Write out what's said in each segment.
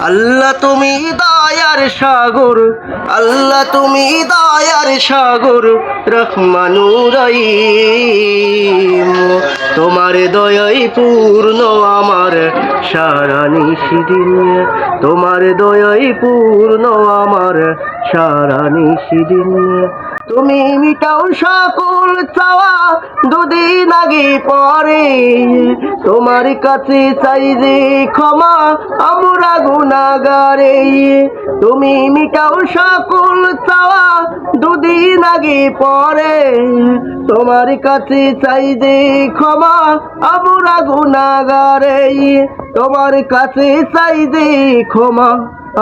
আল্লাহ তুমি দয়ার সাগর, আল্লাহ তুমি দয়ার সাগর, রহমানুর রহিম। তোমার দয়াই পূর্ণ আমার সারা নিশিদিন, তোমার দয়াই পূর্ণ আমার সারা নিশিদিন। তুমি মিটাও সকল চাওয়া দুদিন আগে পরে, তোমার কাছে চাই যে ক্ষমা আমরা গুনাহগারে। তুমি মিটাও সকল চাওয়া দুদিন আগে পরে, তোমার কাছে চাই যে ক্ষমা আমরা গুনাহগারে। তোমার কাছে চাই যে ক্ষমা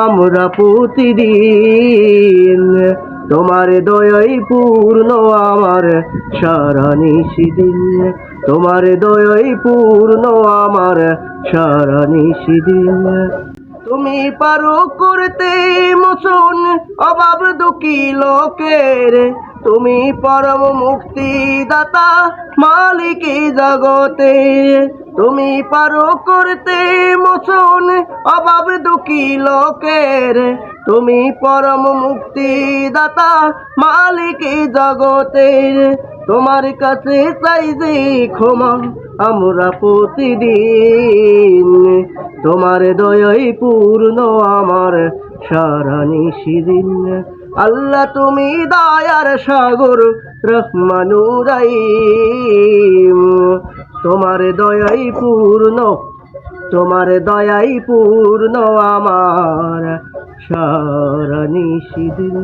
আমরা প্রতিদিন। তোমার দয়াই পূর্ণ আমার সারা নিশিদিন, তোমার দয়াই পূর্ণ আমার সারা নিশিদিন। তুমি পারো করতে মোচন অভাব দুঃখী লোকের, তুমি পরম মুক্তিদাতা মালিক জগতে। তুমি পারো করতে মোচন অভাব দুঃখী লোকের, তুমি পরম মুক্তিদাতা মালিক জগতের। তোমার কাছে চাই যে ক্ষমা আমরা প্রতিদিন, তোমার দয়াই পূর্ণ আমার সারা নিশিদিন। আল্লাহ তুমি দয়ার সাগর, রহমানুর রহিম। তোমার দয়াই পূর্ণ, তোমার দয়াই পূর্ণ আমার সারা নিশিদিন।